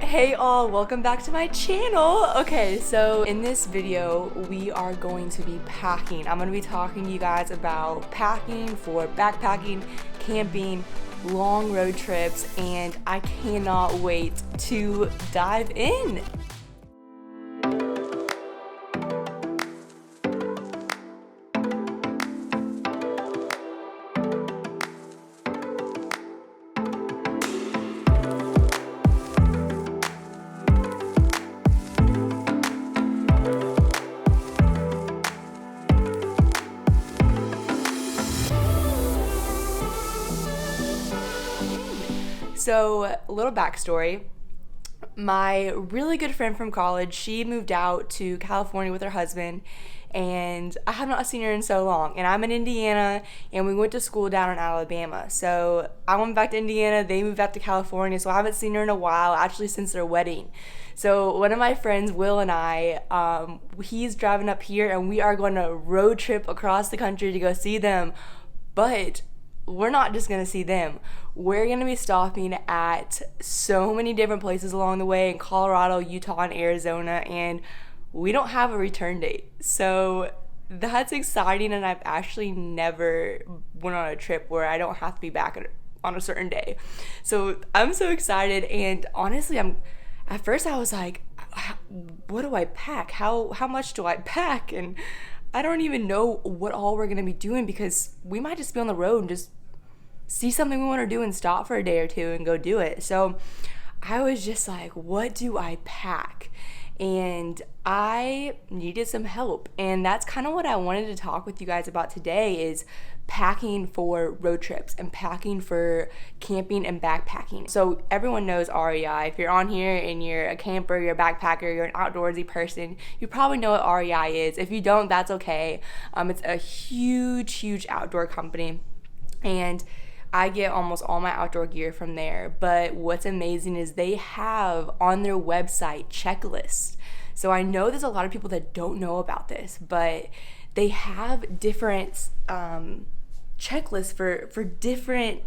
Hey all, welcome back to my channel. Okay, so in this video we are going to be packing. I'm going to be talking to you guys about packing for backpacking, camping, long road trips, and I cannot wait to dive in. So, a little backstory. My really good friend from college, she moved out to California with her husband, and I have not seen her in so long. And I'm in Indiana, and we went to school down in Alabama. So I went back to Indiana, they moved back to California, so I haven't seen her in a while, actually since their wedding. So one of my friends, Will, and I, he's driving up here, and we are going to road trip across the country to go see them. But we're not just going to see them. We're going to be stopping at so many different places along the way in Colorado, Utah, and Arizona, and we don't have a return date. So that's exciting, and I've actually never went on a trip where I don't have to be back on a certain day. So I'm so excited, and honestly, at first I was like, what do I pack? How much do I pack? And I don't even know what all we're going to be doing, because we might just be on the road and just see something we want to do and stop for a day or two and go do it. So I was just like, what do I pack? And I needed some help. And that's kind of what I wanted to talk with you guys about today, is packing for road trips and packing for camping and backpacking. So everyone knows REI. If you're on here and you're a camper, you're a backpacker, you're an outdoorsy person, you probably know what REI is. If you don't, that's okay. It's a huge outdoor company, and I get almost all my outdoor gear from there. But what's amazing is they have on their website checklists. So I know there's a lot of people that don't know about this, but they have different checklists for different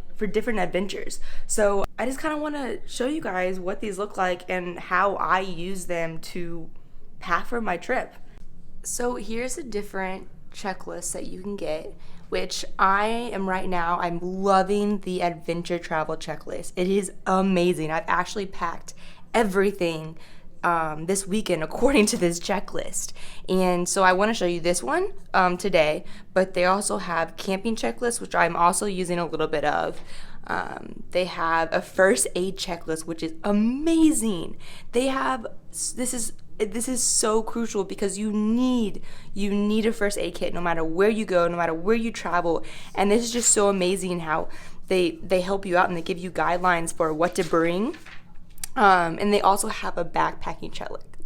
adventures. So I just kind of want to show you guys what these look like and how I use them to pack for my trip. So here's a different checklist that you can get, which I'm loving the adventure travel checklist. It is amazing. I've actually packed everything this weekend according to this checklist. And so I want to show you this one today, but they also have camping checklists, which I'm also using a little bit of. They have a first aid checklist, which is amazing. This is so crucial, because you need a first aid kit no matter where you go, no matter where you travel. And this is just so amazing how they help you out and they give you guidelines for what to bring. And they also have a backpacking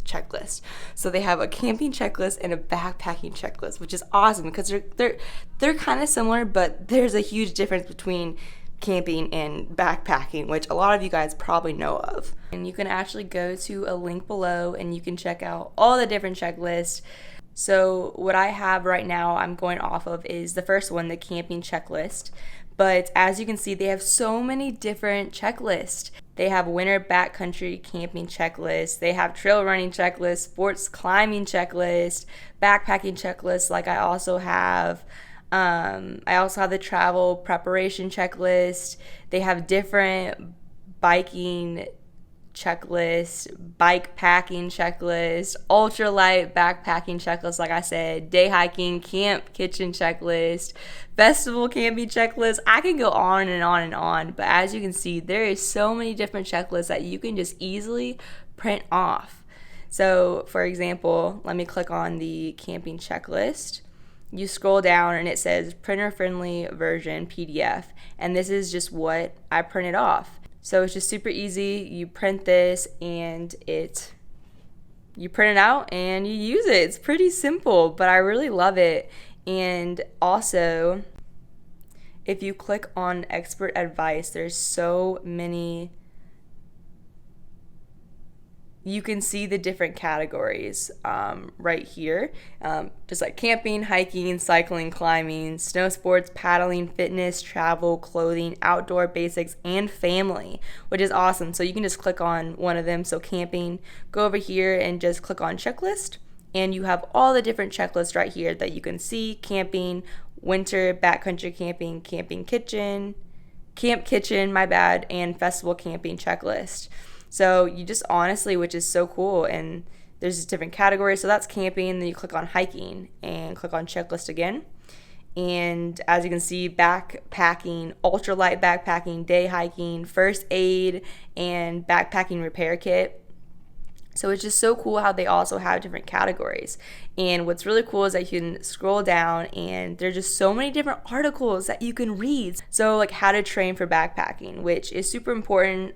checklist. So they have a camping checklist and a backpacking checklist, which is awesome, because they're kind of similar, but there's a huge difference between camping and backpacking, which a lot of you guys probably know of. And you can actually go to a link below and you can check out all the different checklists. So what I have right now I'm going off of is the first one, the camping checklist. But as you can see, they have so many different checklists. They have winter backcountry camping checklist. They have trail running checklist, sports climbing checklist, backpacking checklist. Like I also have the travel preparation checklist. They have different biking checklist, bike packing checklist, ultralight backpacking checklist, like I said, day hiking, camp kitchen checklist, festival camping checklist. I can go on and on and on, but as you can see, there is so many different checklists that you can just easily print off. So for example, let me click on the camping checklist. You scroll down and it says printer friendly version PDF, and this is just what I printed off. So it's just super easy. You print this and you print it out and you use it. It's pretty simple, but I really love it. And also, if you click on expert advice, there's so many you can see the different categories right here, just like camping, hiking, cycling, climbing, snow sports, paddling, fitness, travel, clothing, outdoor basics, and family, which is awesome. So you can just click on one of them. So camping, go over here and just click on checklist, and you have all the different checklists right here that you can see: camping, winter, backcountry camping, camping kitchen, camp kitchen, and festival camping checklist. So you just honestly, which is so cool, and there's just different categories. So that's camping, then you click on hiking and click on checklist again. And as you can see, backpacking, ultralight backpacking, day hiking, first aid, and backpacking repair kit. So it's just so cool how they also have different categories. And what's really cool is that you can scroll down and there's just so many different articles that you can read. So like how to train for backpacking, which is super important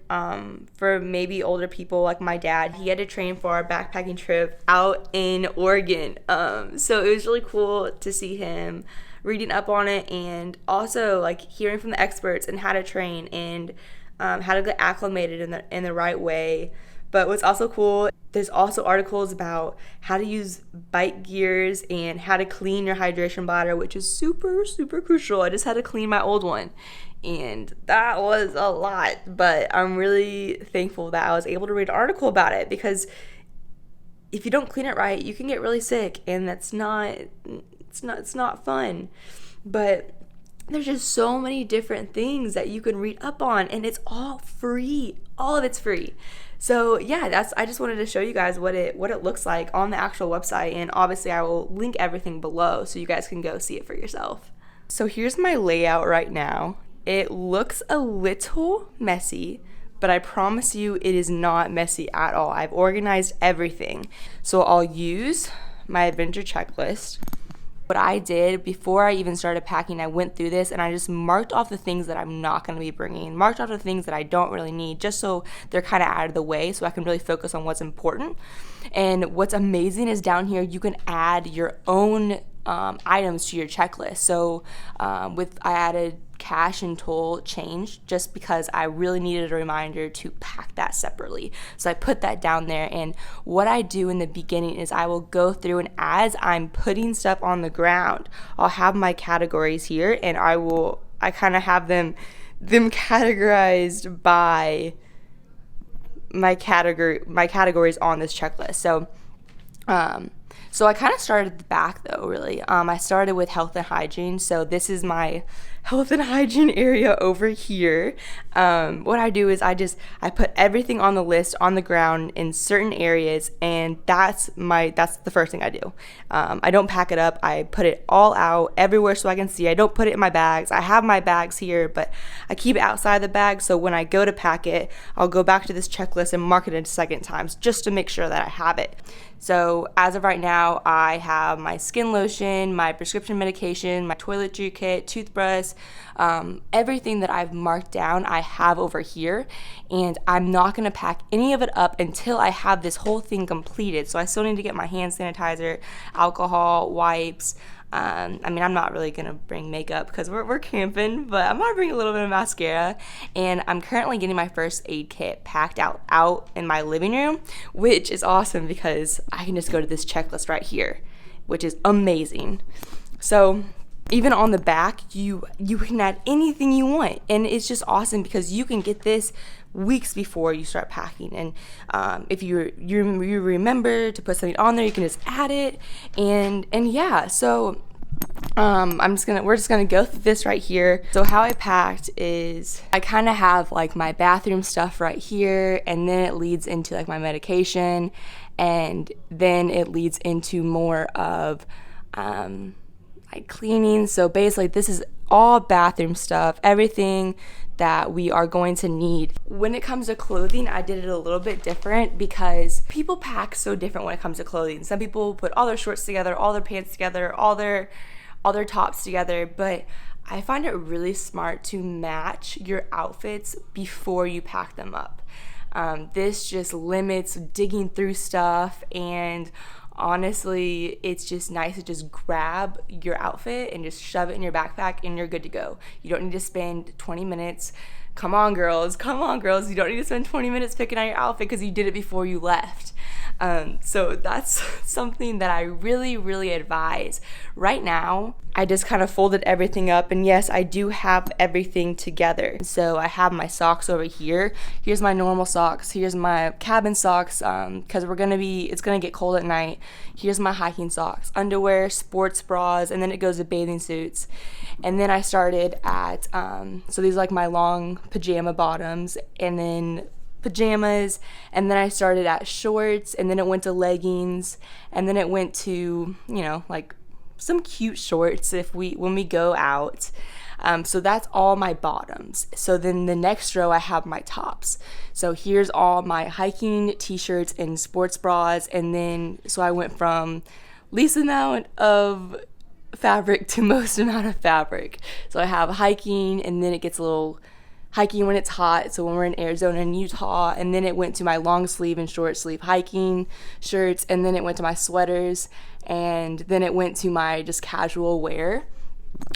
for maybe older people like my dad. He had to train for our backpacking trip out in Oregon. So it was really cool to see him reading up on it, and also like hearing from the experts and how to train and how to get acclimated in the right way. But what's also cool, there's also articles about how to use bike gears and how to clean your hydration bladder, which is super, super crucial. I just had to clean my old one, and that was a lot. But I'm really thankful that I was able to read an article about it, because if you don't clean it right, you can get really sick, and it's not fun. But there's just so many different things that you can read up on, and it's all free. All of it's free. So yeah, I just wanted to show you guys what it looks like on the actual website, and obviously I will link everything below so you guys can go see it for yourself. So here's my layout right now. It looks a little messy, but I promise you it is not messy at all. I've organized everything. So I'll use my adventure checklist. What I did before I even started packing, I went through this and I just marked off the things that I'm not going to be bringing, marked off the things that I don't really need, just so they're kind of out of the way so I can really focus on what's important. And what's amazing is down here you can add your own items to your checklist. So I added cash and toll change just because I really needed a reminder to pack that separately. So I put that down there, and what I do in the beginning is I will go through, and as I'm putting stuff on the ground, I'll have my categories here, and I kind of have them categorized by my categories on this checklist. So I kind of started at the back though, really. I started with health and hygiene. So this is my health and hygiene area over here. What I do is I put everything on the list on the ground in certain areas, and that's the first thing I do. I don't pack it up. I put it all out everywhere so I can see. I don't put it in my bags. I have my bags here, but I keep it outside the bag, so when I go to pack it, I'll go back to this checklist and mark it a second time just to make sure that I have it. So as of right now, I have my skin lotion, my prescription medication, my toiletry kit, toothbrush, everything that I've marked down I have over here, and I'm not going to pack any of it up until I have this whole thing completed. So I still need to get my hand sanitizer, alcohol, wipes. I'm not really going to bring makeup because we're camping, but I'm going to bring a little bit of mascara. And I'm currently getting my first aid kit packed out in my living room, which is awesome because I can just go to this checklist right here, which is amazing. So even on the back, you can add anything you want. And it's just awesome because you can get this weeks before you start packing, and if you remember to put something on there, you can just add it, and yeah. So we're just gonna go through this right here. So how I packed is I kind of have like my bathroom stuff right here, and then it leads into like my medication, and then it leads into more of like cleaning. So basically this is all bathroom stuff, everything that we are going to need. When it comes to clothing, I did it a little bit different because people pack so different when it comes to clothing. Some people put all their shorts together, all their pants together, all their tops together, but I find it really smart to match your outfits before you pack them up. This just limits digging through stuff, and honestly, it's just nice to just grab your outfit and just shove it in your backpack and you're good to go. You don't need to spend 20 minutes come on girls, you don't need to spend 20 minutes picking out your outfit because you did it before you left. So that's something that I really, really advise. Right now, I just kind of folded everything up, and yes, I do have everything together. So I have my socks over here. Here's my normal socks. Here's my cabin socks, because it's gonna get cold at night. Here's my hiking socks, underwear, sports bras, and then it goes to bathing suits. And then I started at, so these are like my long pajama bottoms, and then pajamas, and then I started at shorts, and then it went to leggings, and then it went to, like some cute shorts when we go out. So that's all my bottoms. So then the next row I have my tops. So here's all my hiking t-shirts and sports bras, and then so I went from least amount of fabric to most amount of fabric. So I have hiking, and then it gets a little hiking when it's hot, so when we're in Arizona and Utah, and then it went to my long sleeve and short sleeve hiking shirts, and then it went to my sweaters, and then it went to my just casual wear.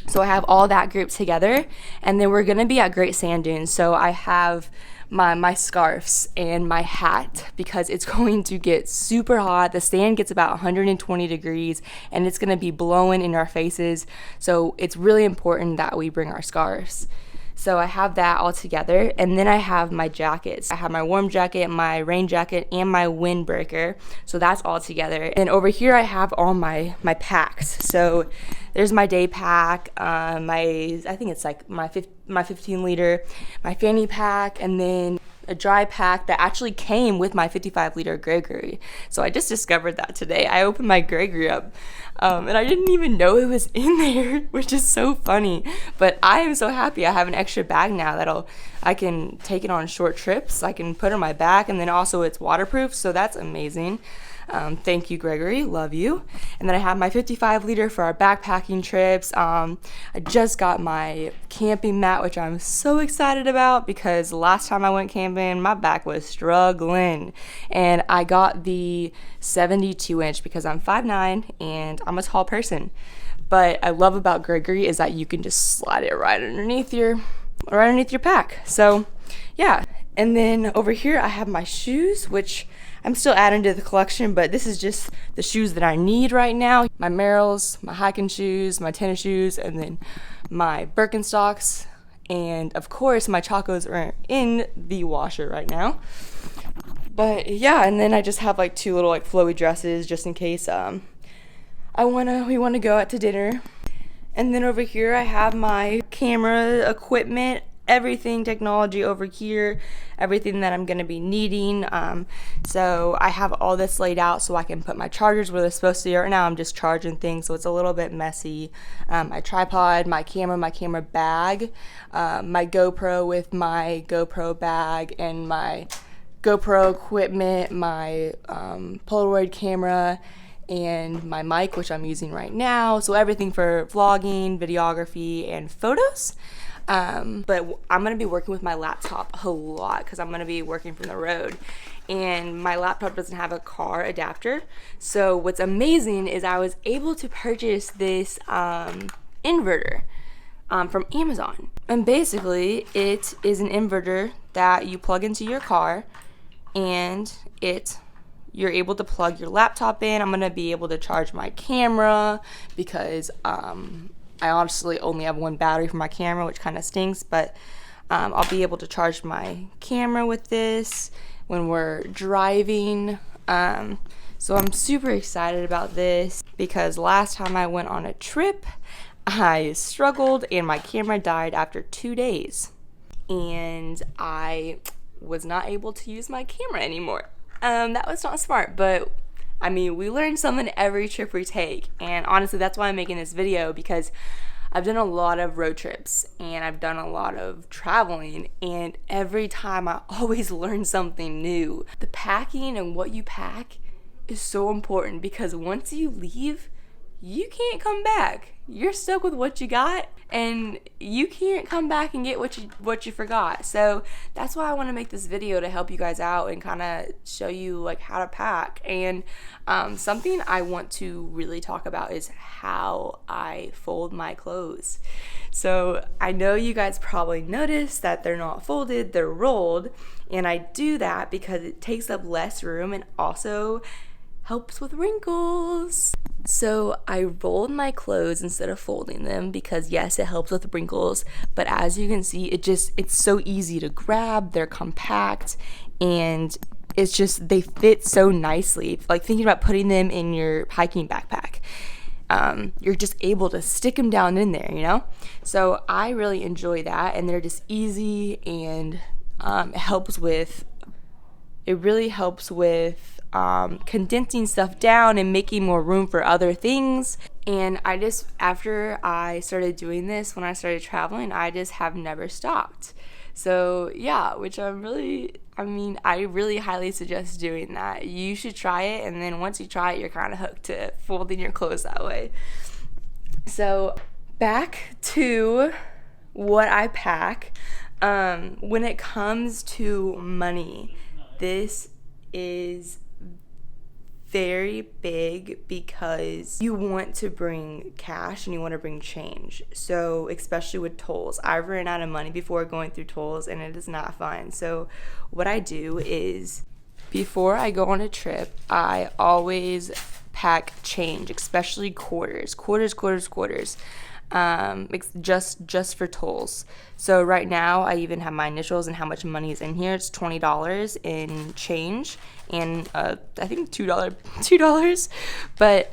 So I have all that grouped together, and then we're gonna be at Great Sand Dunes, so I have my scarves and my hat because it's going to get super hot. The sand gets about 120 degrees, and it's gonna be blowing in our faces, so it's really important that we bring our scarves. So I have that all together, and then I have my jackets. I have my warm jacket, my rain jacket, and my windbreaker. So that's all together. And over here I have all my packs. So there's my day pack, I think it's like my 15 liter, my fanny pack, and then a dry pack that actually came with my 55 liter Gregory. So I just discovered that today. I opened my Gregory up, and I didn't even know it was in there, which is so funny. But I am so happy I have an extra bag now I can take it on short trips. I can put it on my back, and then also it's waterproof, so that's amazing. Thank you, Gregory, love you. And then I have my 55 liter for our backpacking trips. I just got my camping mat, which I'm so excited about because last time I went camping, my back was struggling. And I got the 72 inch because I'm 5'9" and I'm a tall person. But I love about Gregory is that you can just slide it right underneath your pack. So yeah. And then over here I have my shoes, which I'm still adding to the collection, but this is just the shoes that I need right now. My Merrells, my hiking shoes, my tennis shoes, and then my Birkenstocks, and of course my Chacos are in the washer right now. But yeah, and then I just have like two little like flowy dresses just in case we want to go out to dinner. And then over here I have my camera equipment, everything technology over here, everything that I'm going to be needing. So I have all this laid out so I can put my chargers where they're supposed to be. Right now I'm just charging things, so it's a little bit messy. My tripod, my camera bag, my GoPro with my GoPro bag, and my GoPro equipment, my Polaroid camera, and my mic, which I'm using right now. So everything for vlogging, videography, and photos. But I'm going to be working with my laptop a lot because I'm going to be working from the road, and my laptop doesn't have a car adapter. So what's amazing is I was able to purchase this inverter from Amazon, and basically it is an inverter that you plug into your car, and you're able to plug your laptop in. I'm going to be able to charge my camera because I honestly only have one battery for my camera, which kind of stinks, but I'll be able to charge my camera with this when we're driving. So I'm super excited about this because last time I went on a trip, I struggled and my camera died after 2 days, and I was not able to use my camera anymore. That was not smart, but I mean, we learn something every trip we take, and honestly, that's why I'm making this video, because I've done a lot of road trips, and I've done a lot of traveling, and every time I always learn something new. The packing and what you pack is so important, because once you leave, you can't come back. You're stuck with what you got, and you can't come back and get what you forgot. So that's why I want to make this video, to help you guys out and kind of show you like how to pack. And something I want to really talk about is how I fold my clothes. So I know you guys probably noticed that they're not folded, they're rolled, and I do that because it takes up less room and also helps with wrinkles. So I rolled my clothes instead of folding them because yes, it helps with wrinkles, but as you can see, it's so easy to grab, they're compact, and it's just, they fit so nicely. Like thinking about putting them in your hiking backpack, you're just able to stick them down in there, you know? So I really enjoy that, and they're just easy, and it really helps with condensing stuff down and making more room for other things. And after I started doing this, when I started traveling, I just have never stopped. So yeah, which I really highly suggest doing that. You should try it, and then once you try it, you're kind of hooked to folding your clothes that way. So back to what I pack. When it comes to money, this is very big because you want to bring cash and you want to bring change. So especially with tolls, I've ran out of money before going through tolls, and it is not fun. So what I do is, before I go on a trip, I always pack change, especially quarters, just for tolls. So right now I even have my initials and how much money is in here. It's $20 in change, and I think $2, but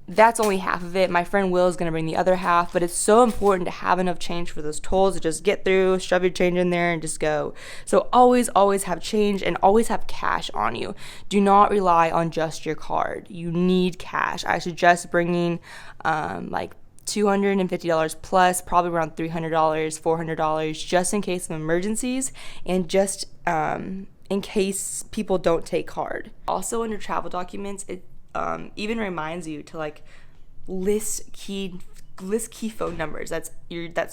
that's only half of it. My friend Will is going to bring the other half, but it's so important to have enough change for those tolls to just get through, shove your change in there, and just go. So always have change, and always have cash on you. Do not rely on just your card. You need cash. I suggest bringing like $250 plus, probably around $300, $400, just in case of emergencies, and just in case people don't take card. Also, under travel documents, it even reminds you to like list key phone numbers that's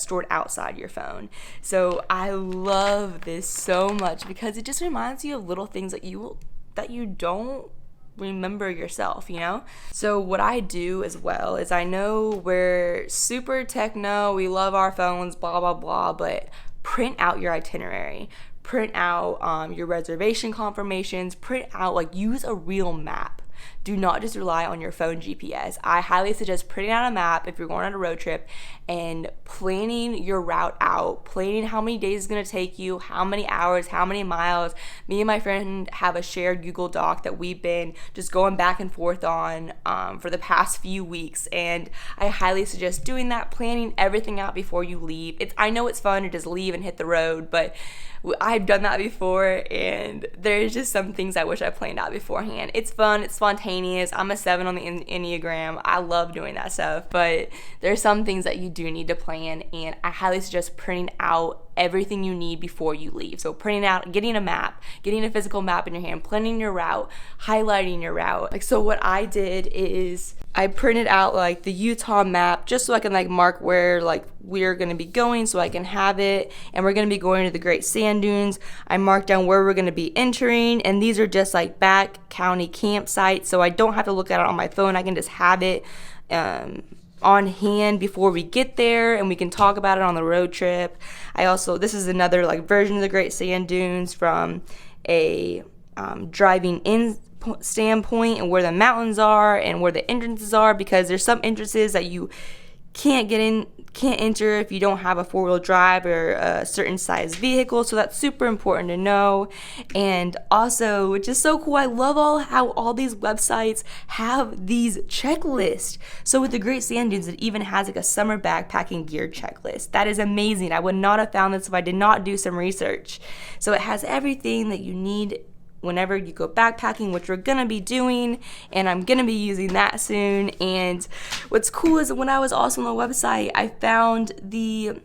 stored outside your phone. So I love this so much because it just reminds you of little things that you don't remember yourself, you know? So what I do as well is, I know we're super techno, we love our phones, blah blah blah, but print out your itinerary, print out your reservation confirmations, print out, like, use a real map. Do not just rely on your phone GPS. I highly suggest printing out a map if you're going on a road trip and planning your route out, planning how many days it's going to take you, how many hours, how many miles. Me and my friend have a shared Google Doc that we've been just going back and forth on for the past few weeks, and I highly suggest doing that, planning everything out before you leave. I know it's fun to just leave and hit the road, but I've done that before, and there's just some things I wish I planned out beforehand. It's fun, it's spontaneous. I'm a 7 on the Enneagram. I love doing that stuff, but there's some things that you do need to plan, and I highly suggest printing out everything you need before you leave. So printing out, getting a map, getting a physical map in your hand, planning your route, highlighting your route. Like, so what I did is I printed out like the Utah map just so I can like mark where like we're going to be going, so I can have it. And we're going to be going to the Great Sand Dunes. I marked down where we're going to be entering, and these are just like back county campsites, so I don't have to look at it on my phone. I can just have it on hand before we get there, and we can talk about it on the road trip. This is another like version of the Great Sand Dunes from a driving in standpoint, and where the mountains are and where the entrances are, because there's some entrances that you can't enter if you don't have a 4-wheel drive or a certain size vehicle. So that's super important to know. And also, which is so cool, I love how all these websites have these checklists. So with the Great Sand Dunes, it even has like a summer backpacking gear checklist. That is amazing. I would not have found this if I did not do some research. So it has everything that you need whenever you go backpacking, which we're gonna be doing, and I'm gonna be using that soon. And what's cool is when I was also on the website, I found the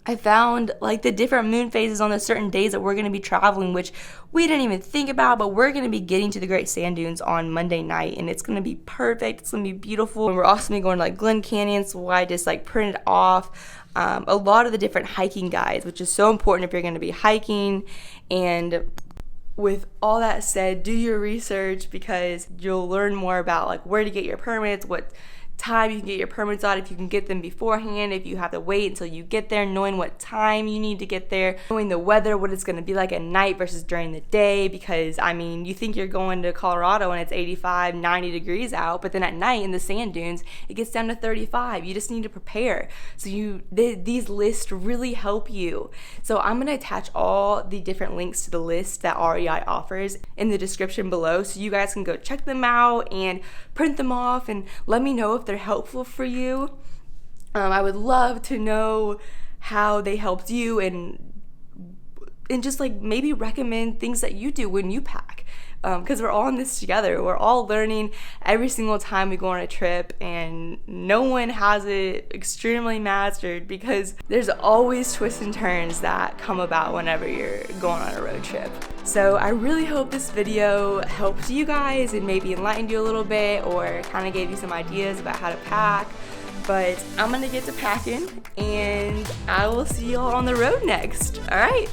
I found like the different moon phases on the certain days that we're going to be traveling, which we didn't even think about, but we're going to be getting to the Great Sand Dunes on Monday night, and it's going to be perfect. It's going to be beautiful. And we're also going to be going to like Glen Canyon, so I just like printed off a lot of the different hiking guides, which is so important if you're going to be hiking. And with all that said, do your research, because you'll learn more about like where to get your permits, what time you can get your permits out, if you can get them beforehand, if you have to wait until you get there, knowing what time you need to get there, knowing the weather, what it's going to be like at night versus during the day, because I mean, you think you're going to Colorado and it's 85, 90 degrees out, but then at night in the sand dunes, it gets down to 35. You just need to prepare. So these lists really help you. So I'm going to attach all the different links to the list that REI offers in the description below, so you guys can go check them out and print them off and let me know if they're helpful for you. I would love to know how they helped you, and just like maybe recommend things that you do when you pack, because we're all in this together. We're all learning every single time we go on a trip, and no one has it extremely mastered, because there's always twists and turns that come about whenever you're going on a road trip. So I really hope this video helped you guys and maybe enlightened you a little bit, or kind of gave you some ideas about how to pack. But I'm gonna get to packing, and I will see y'all on the road next. All right.